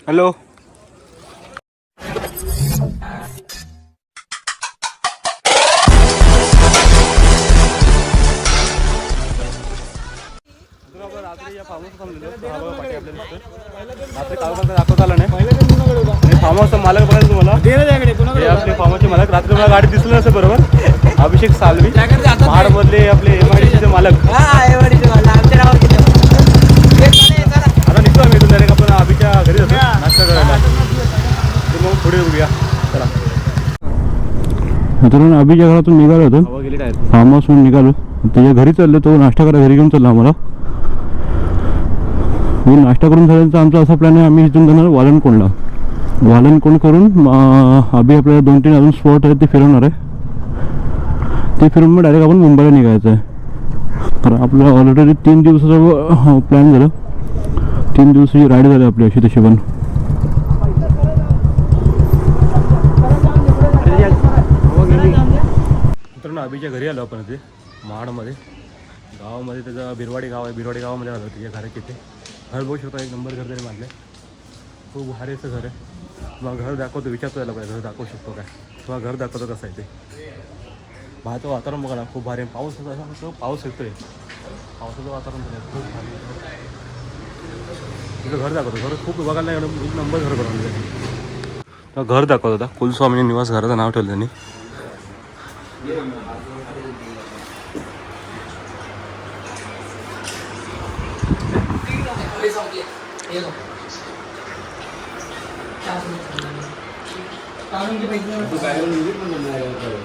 Hello. रात्री या form house थांबलेलो. रात्री कागदपत्र दाखवता आला नाही. फार्म हाऊसचा मालक बघायला तुम्हाला हे आपले फार्म हाऊसचे मालक. रात्री मला गाडी दिसलं नसेल बरोबर. अभिषेक सालवी महाडमधले आपले MIDCचे मालक. आता निघतो आम्ही इथून डायरेक्ट. आपण अभिच्या घरी जातो नाश्ता करायला. तर मग पुढे बघूया. चला मित्रांनो, अभिच्या घरातून निघालो होतो. फार्म हाऊसहून निघालो. त्याच्या घरी चाललो. तो नाश्ता करा घरी घेऊन चालला आम्हाला. मी नाश्ता करून झाल्यानंतर आमचा असा प्लॅन आहे, आम्ही इथून जाणार वालनकोंडला. वालनकोंड करून अभि आपल्याला 2-3 अजून स्पॉट आहेत ते फिरवणार आहे. ते फिरून मग डायरेक्ट आपण मुंबईला निघायचं आहे. तर आपल्याला ऑलरेडी 3 दिवसाचा प्लॅन झाला. 3 दिवसाची राईड झाली आपली अशी तशी. पण मित्रांनो, अभिच्या घरी आलो आपण इथे महाडमध्ये. गावामध्ये त्याचं बिरवाडी गाव आहे. बिरवाडी गावामध्ये आलो त्याच्या घराच्या इथे. घर बघू शकतो. 1 नंबर घर तरी मानलं. खूप भारी असं घर आहे. तुम्हाला घर दाखवतो. विचारतो यायला पाहिजे घर दाखवू शकतो काय. तुम्हाला घर दाखवतो कसं आहे ते. बाहेरचं वातावरण बघा ना, खूप भारी. पाऊस असं पाऊस येतोय. पावसाचं वातावरण खूप भारी. तिथं घर दाखवतो. घर खूप बघायला नाही. 1 नंबर घर बनवलं. घर दाखवत होता. कुलस्वामी निवास घराचं नाव ठेवलं त्यांनी.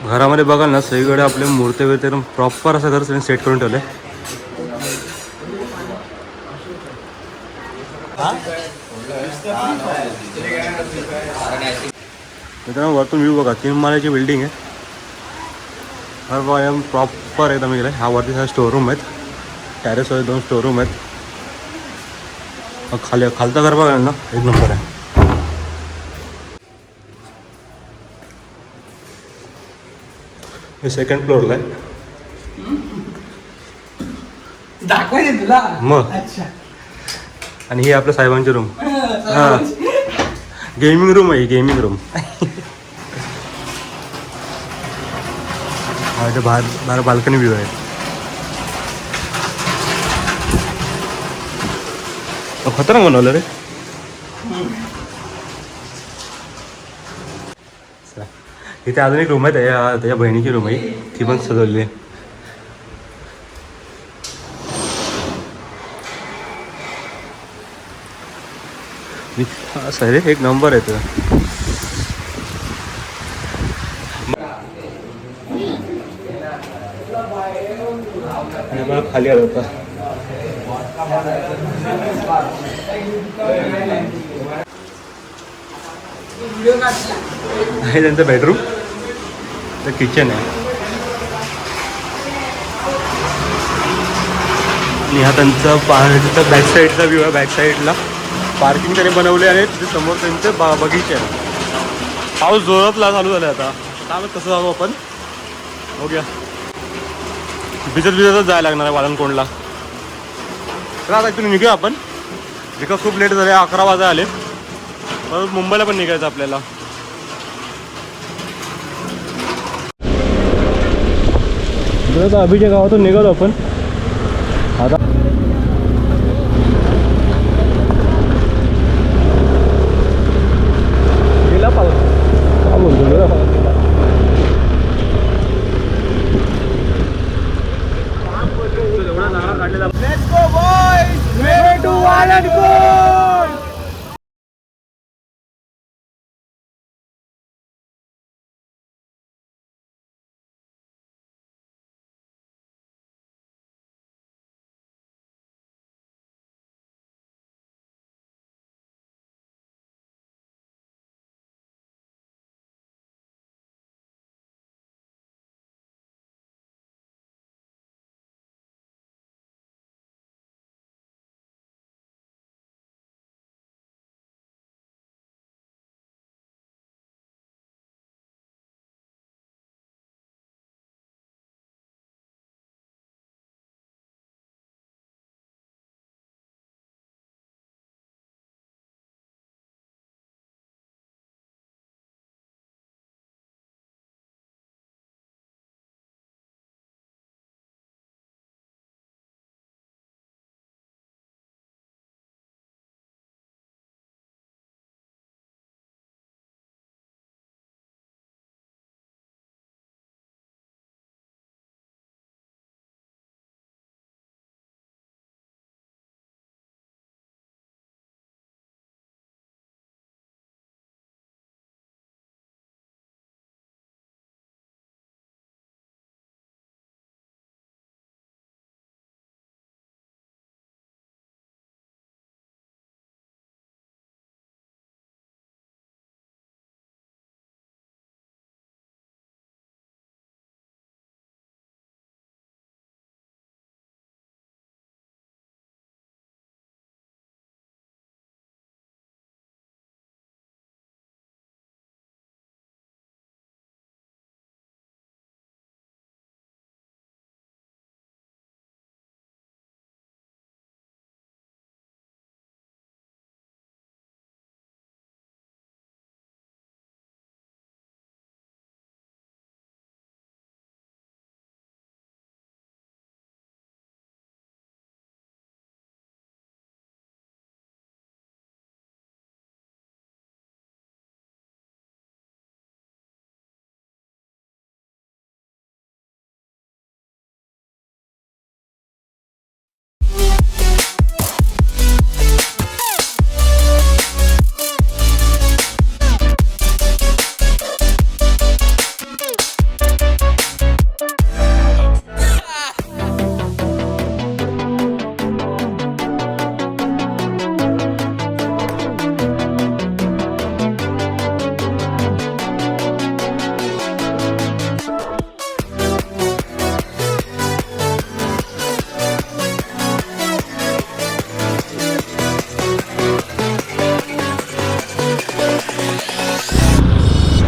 घरामध्ये बघाल ना, सगळीकडे आपले मूर्ती वगैरे प्रॉपर असं घर त्यांनी सेट करून ठेवलंय. मित्रांनो, वरतून व्ह्यू बघा. 3 माळ्याची बिल्डिंग आहे. एकदम प्रॉपर एकदम गेलं. हा वरती हा स्टोर रूम आहेत. टॅरेसवर 2 स्टोर रूम आहेत. खालचं घर बघा ना, 1 नंबर आहे. हे 2nd फ्लोअरला आहे. दाखवायचे तुला मग. आणि हे आपल्या साहेबांचे रूम. हां, गेमिंग रूम आहे. Gaming room. हा, इथे बाहेर बाल्कनी व्ह्यू आहे. खतरनाक बनवलं रे. इथे अजून एक रूम आहे. त्याच्या बहिणीची रूम आहे. ती पण सजवली आहे. असं रे, 1 नंबर आहे तो. मला खाली आलं होतं. आहे त्यांचं बेडरूम. तर किचन आहे. आणि हा त्यांचा बॅक साईडचा व्ह्यू आहे. बॅक साईडला पार्किंग त्याने बनवले आहे. तिथे समोर त्यांचं बगीचे आहे. पाऊस जोरातला चालू झाला आता. काय कसं जाऊ आपण बघूया. भिजतच जायला लागणार आहे वालनकोंडला. तर आता इथून निघूया आपण. बिकॉज खूप लेट झाले. 11 वाजता आले. परत मुंबईला पण निघायचं आपल्याला. आता अभिच्या गावातून निघालो आपण. आता गेला पाऊस. काय बोलतो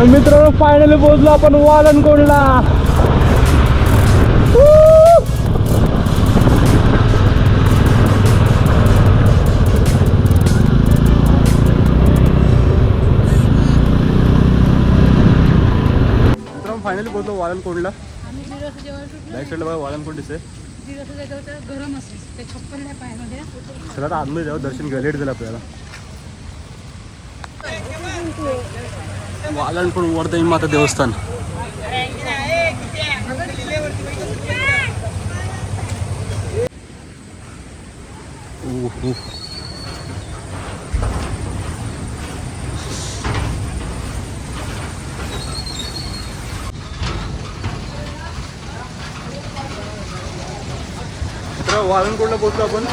मित्रांनो फायनली पोहोचलो आपण वालनकोंडला. मित्रांनो फायनली पोहोचलो वालनकोंडला. बॅक साईडला बघा वालनकोंड दिसते. गरम असेल ते छप्पन नाही पायामध्ये. चला आता आतमध्ये जाऊ, दर्शन घ्या. लेट झालं आपल्याला. वालनकोंड वर्धनी माता देवस्थान. वालनकोंडला पोहोचलो आपण.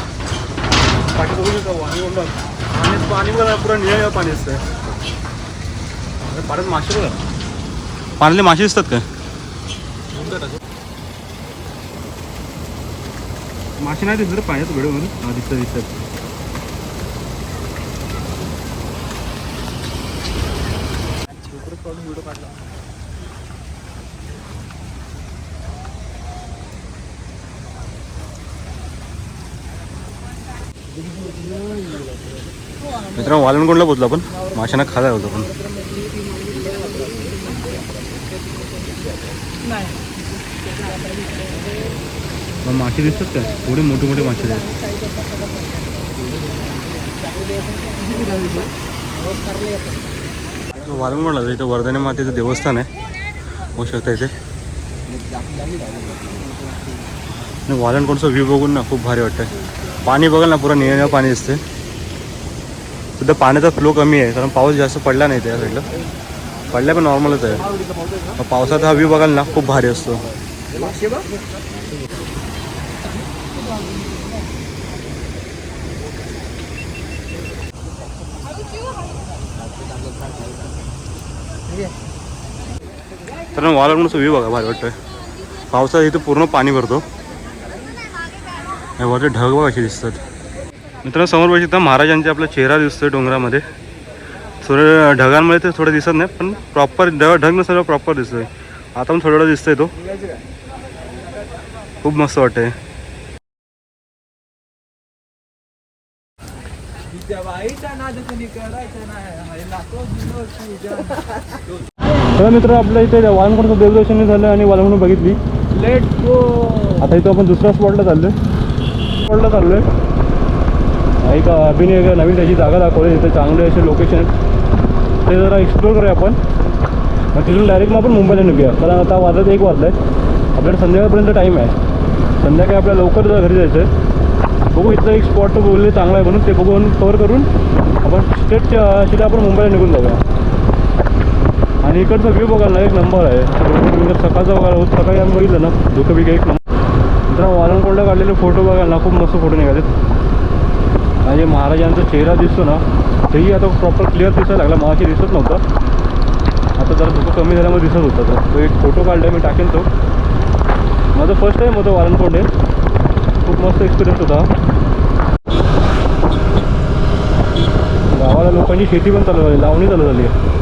पाठी बघू शकतो वालनकोंडला पाणी बघा, पुरा निळं पाणी असतं. पाण्यात मासे बघा, पाण्यातले मासे दिसतात काय? मासे नाही दिसत पाण्यात व्हिडिओमध्ये. हा दिसतात दिसतात. व्हिडिओ काढला. मित्रांनो वालनकोंडला पोहोचलो आपण. माशांना खायला होतो आपण. मग मासे दिसतात का? थोडे मोठे मोठे मासे आहेत. वालनकोंडला इथं वर्धनी मातेचं देवस्थान आहे, होऊ शकतं इथे. वालनकोंडचा व्ह्यू बघून ना खूप भारी वाटतं. पाणी बघाल ना, पुरा निळं पाणी दिसते. सुद्धा पाण्याचा फ्लो कमी आहे कारण पाऊस जास्त पडला नाही त्या साईडला. पडला पण नॉर्मलच आहे. पावसाचा हा व्ह्यू बघाल ना खूप भारी असतो. तर वालनकोंडचा व्ह्यू बघा, भारी वाटतोय. पावसात इथं पूर्ण पाणी भरतो. वरचे ढग बघा असे दिसतात. मित्रांनो समोर बघितलं महाराजांचा आपला चेहरा दिसतोय डोंगरामध्ये. थोडं ढगांमुळे ते थोडं दिसत नाही, पण प्रॉपर ढग नसलं प्रॉपर दिसतोय. आता पण थोडा दिसतोय तो. खूप मस्त वाटतंय. तर मित्र आपल्या इथे वालनकोंडचं देवदर्शन झालं आणि वालनकोंड बघितली. Let's go. आता इथं आपण दुसऱ्या स्पॉटला चाललोय. एक अभिनय नवीन त्याची जागा दाखवली. इथं चांगले असे लोकेशन ते जरा एक्सप्लोर करूया आपण. मग तिथून डायरेक्ट मग आपण मुंबईला निघूया. कारण आता वाजत 1 वाजला आहे. आपल्याला संध्याकाळपर्यंत टाईम आहे. संध्याकाळी आपल्याला लवकर घरी जायचं आहे. बघू इथलं एक स्पॉट तो बोलले चांगला आहे म्हणून ते बघून कवर करून आपण स्ट्रेट सीधा आपण मुंबईला निघून जाऊया. आणि इकडचा व्ह्यू बघायला एक नंबर आहे. सकाळचा बघायला होत. सकाळी आम्ही बघितलं ना धुकंबिकं एक नंबर. मित्रांनो वालनकोंडला काढलेले फोटो बघायला ना खूप मस्त फोटो निघालेत. आणि महाराजांचा चेहरा दिसतो ना तेही आता प्रॉपर क्लिअर दिसायला लागला. मगाशी दिसत नव्हता, आता जरा धुकं कमी झाल्यामुळे दिसत होता. तो एक फोटो काढला मी टाकेन तो. माझं फर्स्ट टाईम होतं वालनकोंड. खूप मस्त एक्सपिरियन्स होता. गावाला लोकांची शेती पण चालू झाली, लावणी चालू झाली आहे.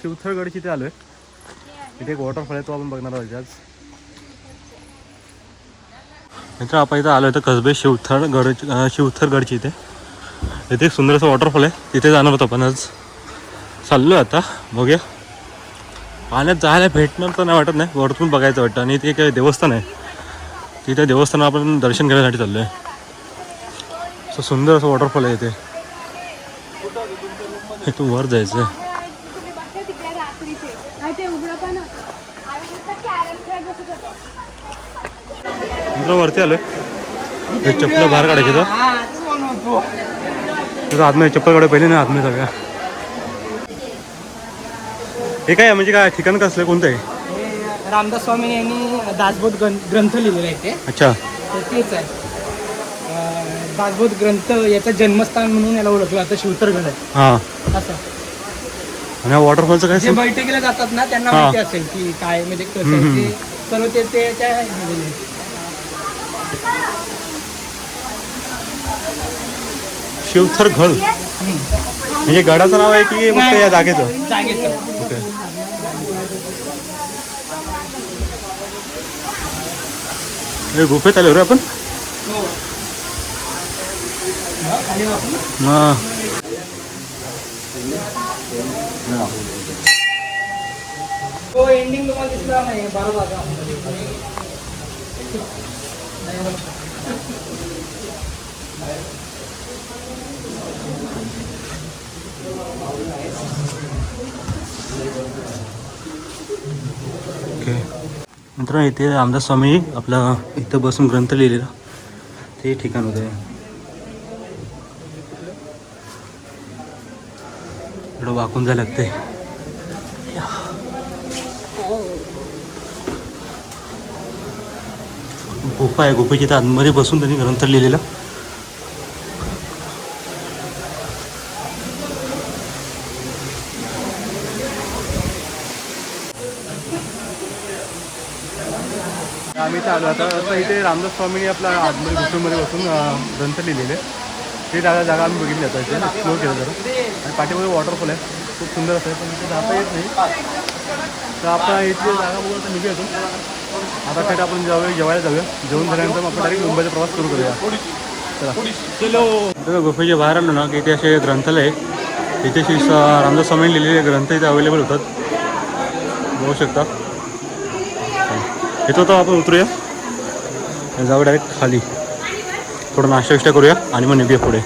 शिवथरगडची इथे आलोय. इथे एक वॉटरफॉल आहे, तो आपण बघणार आहोत आज. मित्र आपण इथं आलो तर कसबे शिवथरगडची इथे एक सुंदर असं वॉटरफॉल आहे. तिथे जाणार होतो आपण आज. चाललो आता बघूया. पाण्यात जायला भेटणार तर नाही वाटत नाही, वरतून बघायचं वाटतं. आणि ते एक देवस्थान आहे, तिथे देवस्थान आपण दर्शन घेण्यासाठी चाललो आहे. असं सुंदर असं वॉटरफॉल आहे इथे. इथून वर जायचं आहे. वरती आलोय. चप्पल बाहेर काढायची तर आतमध्ये चप्पल काढाय पहिले ना आतमध्ये सगळ्या. हे काय म्हणजे काय ठिकाण कसलं कोणतं आहे? रामदास स्वामी यांनी दासबोध ग्रंथ लिहिलेला आहे ते. अच्छा. तर तेच आहे दासबोध ग्रंथ. याचं जन्मस्थान म्हणून याला ओळखलं आता शिवथरगड आहे. हां. असं. आणि वॉटरफॉलचं काय? जे बैठकीला जातात ना त्यांना माहिती असेल की काय म्हणजे कसं आहे ते सर्व ते त्या शिवथरगड म्हणजे गडाचं नाव आहे की फक्त या जागेचं? जागेचं. ओके. गुफेत आलो रे आपण. हां. तो एंडिंग तुम्हाला दिसला नाही बरोबर. ओके मित्रांनो, इथे रामदास स्वामी आपला इथं बसून ग्रंथ लिहिलेला ते ठिकाण होतं. इकडं वाकून जायला लागते. गुफा आहे, गुफेच्या इथं आतमध्ये बसून त्यांनी ग्रंथ लिहिलेला. आम्ही इथे आलो आता. इथे रामदास स्वामींनी आपला आतमध्ये गुफेमध्ये बसून ग्रंथ लिहिलेले ते जागा आम्ही बघितली आता. इथे एक्सप्लोर केलं जरा. आणि पाठीमध्ये वॉटरफॉल आहे, खूप सुंदर असं आहे, पण इथे जाता येत नाही. तर आपण इथली जागा बघून आता निघूया इथून. आता काय आपण जेवायला जाऊया. जेवून झाल्यानंतर मग आपण डायरेक्ट मुंबईचा प्रवास सुरू करूया. चला. गुफेच्या बाहेर आलो ना की इथे असे ग्रंथालय आहे. इथे रामदास स्वामींनी लिहिलेले ग्रंथ इथे अवेलेबल होतात, बघू शकता. इथं तर आपण उतरूया, जाऊ डायरेक्ट खाली, थोडं नाश्ता विष्टा करूया आणि मग निघूया पुढे.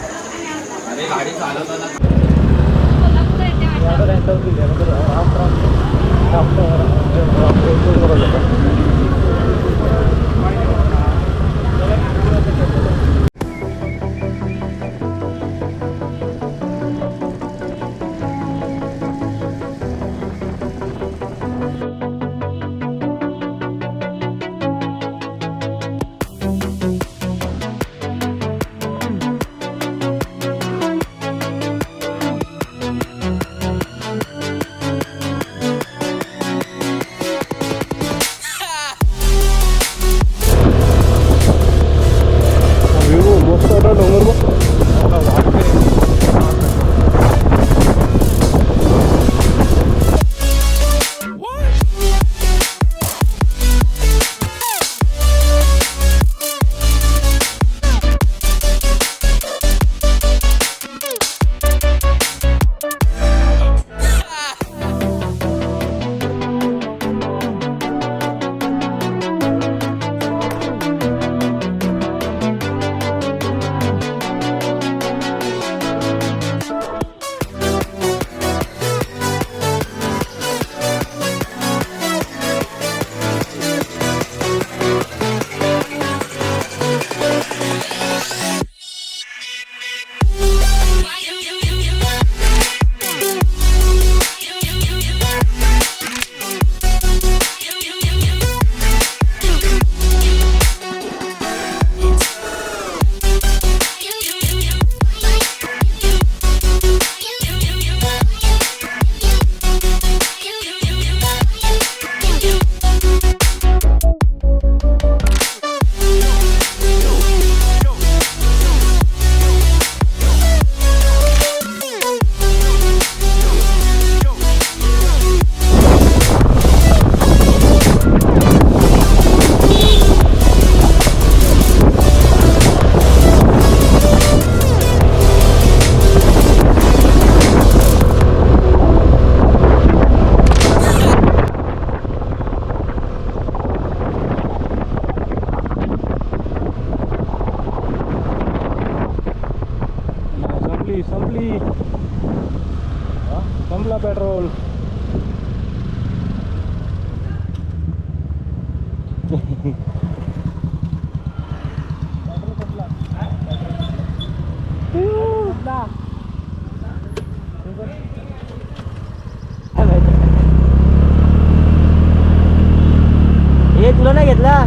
हे तुला नाही घेतला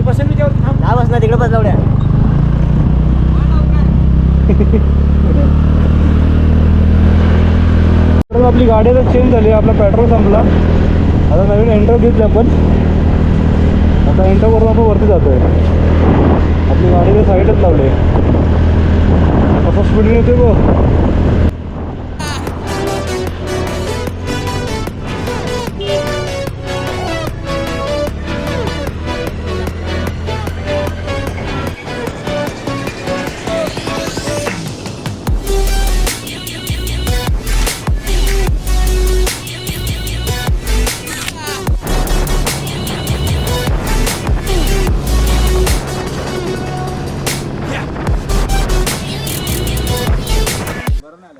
बसेल मी तेव्हा ना बसला तिकडे बसला उड्या आपली गाडी आता चेंज झाली आपला पेट्रोल संपला आता नवीन एंटर घेतली आपण आता एंटर करून आपण वरती जातोय आपली गाडी तर साईडच लावली कसं स्पीडने येते बघ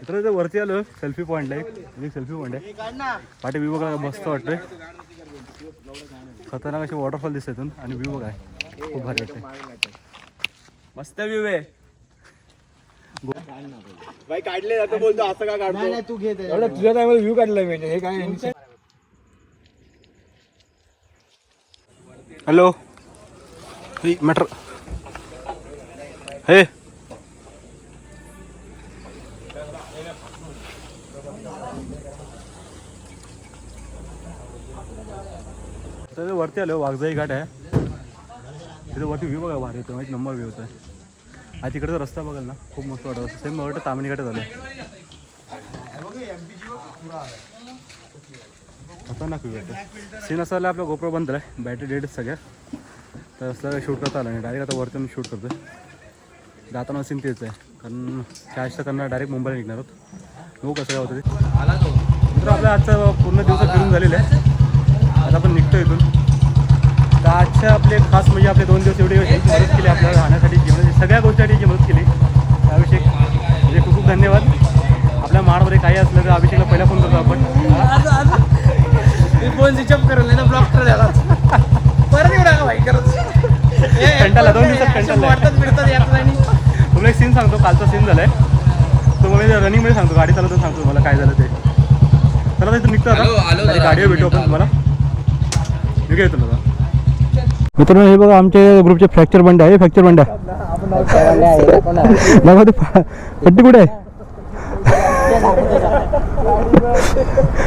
तर वरती आलो सेल्फी पॉईंटला एक सेल्फी पॉईंट आहे पाठी व्ह्यू बघा मस्त वाटतोय खतरनाक असे वॉटरफॉल दिसत इथून आणि व्ह्यू बघा खूप भारी वाटते मस्त व्ह्यू आहे भाई काढले जातो बोलतो असं का काढतो तू घेत एवढा तुझ्या टायमाला व्ह्यू काढलाय म्हणजे हे काय हॅलो मॅटर हे तर वरती आलो वाघजाई घाट आहे तिथे वरती व्ह्यू बघा भारी येतो एक नंबर व्ह्यू होता आणि तिकडचा रस्ता बघाल ना खूप मस्त वाटत सेम मला वाटतं तामिनी घाटात आलं खतरनाक व्ह्यू होतं सीन असा आपला गोप्रो बंद आहे बॅटरी डेट सगळ्या तर असं शूट करता आलं नाही डायरेक्ट आता वरती शूट करतो जाताना सीन तेच आहे कारण कॅश तर करणार डायरेक्ट मुंबईला निघणार आहोत हो कसं काय होतं ते तर आपल्या आजचा पूर्ण दिवस फिरून झालेलं आहे आता आपण निघतो इथून तर आजच्या आपले खास म्हणजे आपले 2 दिवस एवढी मदत केली आपल्याला राहण्यासाठी जीवनाची सगळ्या गोष्टीसाठी जी मदत केली अभिषेक म्हणजे खूप खूप धन्यवाद आपल्या महाडमध्ये काही असलं तर अभिषेकला पहिला फोन करतो आपण मी फोन स्विच ऑफ करेल ना ब्लॉक करायला परत येऊ नका भाई करत कंटाळा 2 दिवसात कंटाळा वाटतात मिळतात यात आणि तुम्हाला एक सीन सांगतो कालचा सीन झालाय तो मी रनिंगमध्ये सांगतो गाडी चालवतो सांगतो मला काय झालं ते चला इथं निघतो आता गाडीवर भेटू आपण तुम्हाला निघूया तुला मित्रांनो हे बघा आमच्या ग्रुपचे फ्रॅक्चर बंड आहे फ्रॅक्चर बंड बघा ते पट्टी कुठे आहे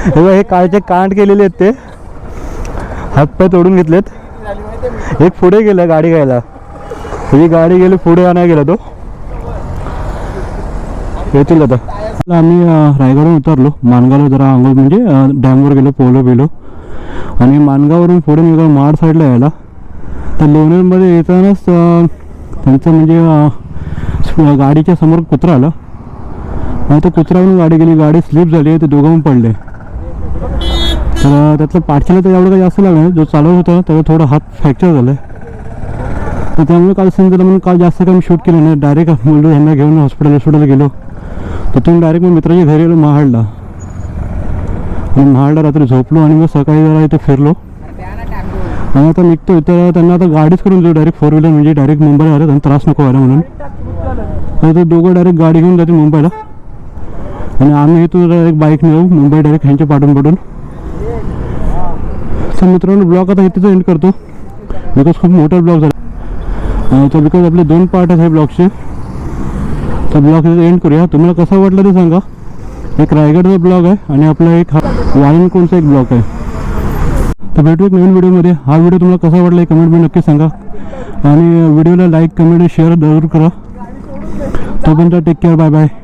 हे बघा हे काळचे कांड केलेले आहेत ते हातपाय तोडून घेतलेत एक पुढे गेला गाडी घ्यायला ही गाडी गेली पुढे आणायला गेला तो येतील आता आम्ही रायगडवरून उतरलो माणगावला जरा आंघोळ म्हणजे डॅमवर गेलो पोहलो बिलो आणि माणगाववरून पुढे निघालो महाड साईडला यायला तर लोणेरमध्ये येतानाच त्यांचं म्हणजे गाडीच्या समोर कुत्रा आला आणि त्या कुत्र्यावरून गाडी गेली गाडी स्लिप झाली ते दोघं पडले तर त्यातलं पाठीला तर एवढं काही जास्त लागलं जो चालवत होता त्याचा थोडा हात फ्रॅक्चर झाला तर त्यामुळे काल सीन झालं म्हणून काल जास्त काही शूट केलं नाही डायरेक्ट बोललो ह्यांना घेऊन हॉस्पिटलला गेलो तिथून डायरेक्ट मी मित्राच्या घरी गेलो महाडला आणि महाडला रात्री झोपलो आणि मग सकाळी जरा इथे फिरलो आणि आता निघतो तर त्यांना आता गाडीच करून दिली डायरेक्ट 4 व्हीलर म्हणजे डायरेक्ट मुंबईला आलं त्यांना त्रास नको व्हायला म्हणून तर ते दोघं डायरेक्ट गाडी घेऊन जाते मुंबईला आणि आम्ही इथून डायरेक्ट बाईक नेऊ मुंबई डायरेक्ट ह्यांच्या पाठून तर मित्रांनो ब्लॉग आता इथेच एंड करतो बिकॉज खूप मोठा ब्लॉग झाला तर बिकॉज आपले 2 पार्ट आहेत हे ब्लॉगचे तर ब्लॉग इथे एंड करूया तुम्हाला कसा वाटला ते सांगा एक रायगडचा ब्लॉग आहे आणि आपला एक वाळिंजकोटचा एक ब्लॉग आहे तर भेटू एक नवीन व्हिडिओमध्ये हा व्हिडिओ तुम्हाला कसा वाटला कमेंटमध्ये नक्की सांगा आणि व्हिडिओला लाईक कमेंट शेअर जरूर करा तोपर्यंत टेक केअर बाय बाय